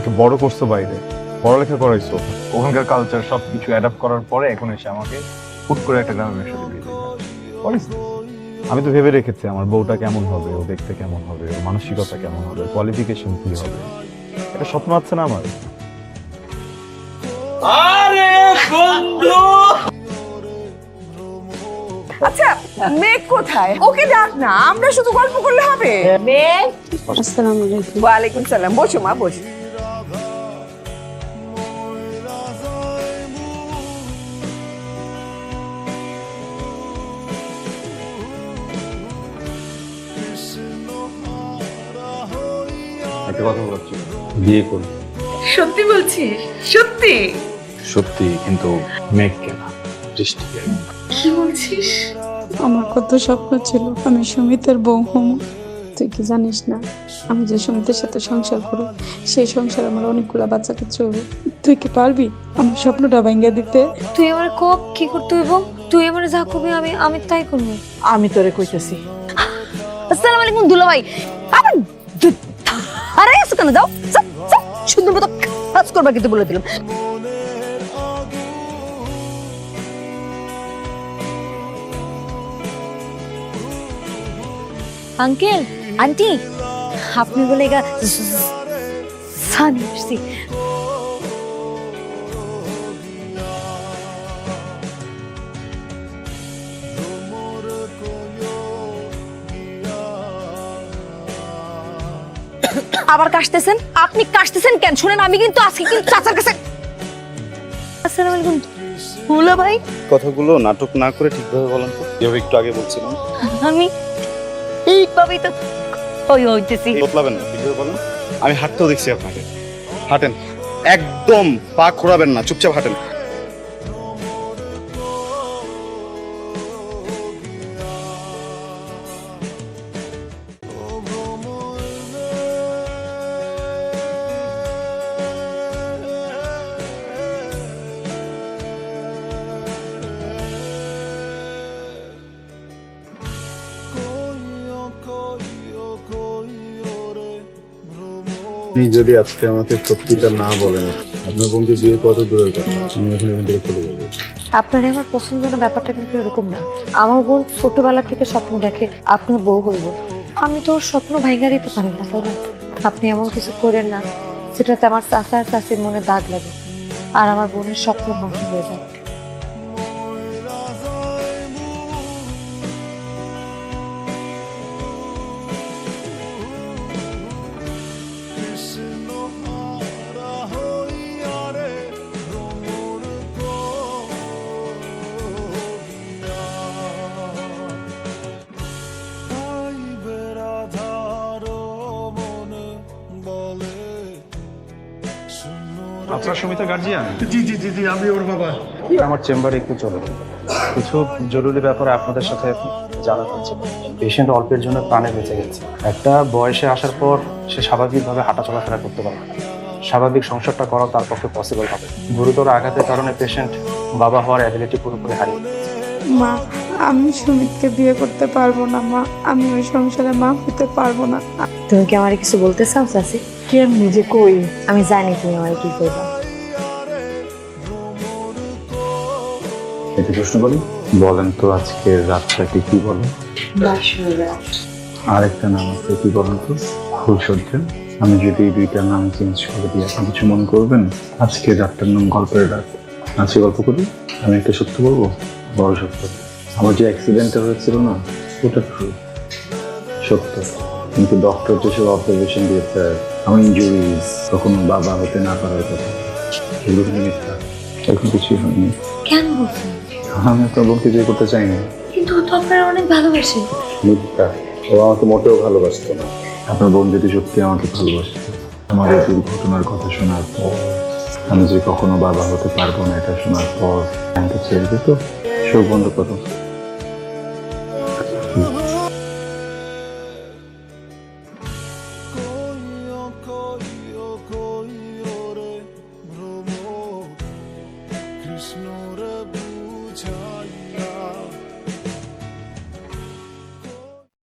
আমাকে বড় করছো বাইরে, পড়ালেখা করাইছো, ওখানকার কালচার সবকিছু অ্যাডাপ্ট করার পরে এখন এসে আমাকে হুট করে একটা গ্রামের সাথে বিয়ে দিই। What is this? আমি তো ভেবে রেখেছি আমার বউটা কেমন হবে, ও দেখতে কেমন হবে, ওর মানসিকতা কেমন হবে, কোয়ালিফিকেশন কি হবে। এটা স্বপ্ন আছে না আমার। আরে বন্ধু, আচ্ছা মেঘ কোথায়? ওকে ডাক না, আমরা শুধু গল্প করলে হবে? মেঘ, আসসালামু আলাইকুম। ওয়ালাইকুম সালাম। বসো মা, বসো। একটা কথা বলছি, বিয়ে করবো। সত্যি বলছিস? সত্যি? সত্যি, কিন্তু মেঘ কেন, বৃষ্টিকে। কি বলছিস? আমার কত স্বপ্ন ছিল আমি সুমিতের বউ হম। তুই কি জানিস না আমি যে সুমিতের সাথে সংসার করব সেই সংসার আমার অনেকগুলা বাচ্চা কাচ্চা হবে। তুই কি পারবি আমার স্বপ্নটা ভাঙিয়ে দিতে? তুই আমার কক কি করতে হইব? তুই আমার যা কবি আমি আমি তাই করব। আমি তোরে কইতেছি। আসসালামু আলাইকুম দুলাভাই। আরে এসে কেন যাও, সুন্দর মতো কাজ করবা কিন্তু বলে দিলাম। আঙ্কেল আন্টি আপনি বলে গা সানি আসছি। আবার কাশতেছেন? আপনি কাশতেছেন কেন? শুনেন আমি কিন্তু আজকে কিন্তু চাচার কাছে। আসসালামু আলাইকুম দুলা ভাই। কথাগুলো নাটক না করে ঠিকভাবে বলেন তো, যেভাবে একটু আগে বলছিলাম। আমি এইভাবেই তো ওই হইতেছি। লোতলাবেন না, ঠিকভাবে বলেন। আমি হাঁটতেও দেখছি আপনাকে, হাঁটেন, একদম পা খোঁড়াবেন না, চুপচাপ হাঁটেন। আপনি যদি আজকে আমাকে সত্যিটা না বলেন, আপনার বোনকে বিয়ে কত দূরের কথা, আমি এখন এখান থেকে চলে যাবো। আপনার আমার পছন্দ না, ব্যাপারটা কিন্তু এরকম না। আমার বোন ছোটবেলা থেকে স্বপ্ন দেখে আপনার বউ হইব। আমি তো ওর স্বপ্ন ভাঙা দিতে পারি না, তাই না? আপনি এমন কিছু করেন না সেটাতে আমার চাচা আর চাচির মনে দাগ লাগে আর আমার বোনের স্বপ্ন ধ্বংস হয়ে যায়। আপনার সুমিতা গার্জিয়ান? জি জি জি জি, আমি ওর বাবা। আমার চেম্বারে একটু চলে, কিছু জরুরি ব্যাপারে আপনাদের সাথে জানাতে হচ্ছে। পেশেন্ট অল্পের জন্য প্রাণে বেঁচে গেছে। একটা বয়সে আসার পর সে স্বাভাবিকভাবে হাঁটা চলাফেরা করতে পারবে না। স্বাভাবিক সংসারটা করাও তার পক্ষে পসিবল হবে। গুরুতর আঘাতের কারণে পেশেন্ট বাবা হওয়ার অ্যাবিলিটি পুরোপুরি হারিয়ে ফেলেছে। মা আমি সুমিতকে বিয়ে করতে পারবো না মা, আমি ওই সংসারে মা হতে পারবো না। তুমি কি আমার কিছু বলতে চাও চাচি? কেন নিজে কই? আমি জানি তুমি আমার কি করবা। একটু প্রশ্ন করি, বলেন তো আজকের রাতটাকে কি বলে? আর একটা নাম আছে, কি বলেন তো? ফুলসজ্জা। আমি যদি এই দুইটা নাম চেঞ্জ করে দিই আপনি কিছু মনে করবেন? আজকের রাতটার নাম গল্পের রাত। আজকে গল্প করি, আমি একটা সত্য বলবো, বড় সত্য। আমার যে অ্যাক্সিডেন্টটা হয়েছিল না, ওটা ট্রু, সত্য। কিন্তু ডক্টর যেসব অবজারভেশন দিয়েছে, আমার ইনজুরিজ, কখনো বাবা হতে না পারার কথা, এগুলো কিন্তু মিথ্যা। এখন কিছুই হয়নি। কেন বলছেন? আমি আপনার বোনকে বিয়ে করতে চাইনি। কিন্তু ও তো আপনার অনেক ভালোবাসে। মিথ্যা, ও আমাকে মোটেও ভালোবাসতো না। আপনার বোন যদি সত্যি আমাকে ভালোবাসতো, আমার এই দুর্ঘটনার কথা শোনার পর, আমি যে কখনো বাবা হতে পারবো না এটা শোনার পর আমাকে ছেড়ে দিত। চোখ বন্ধ করো।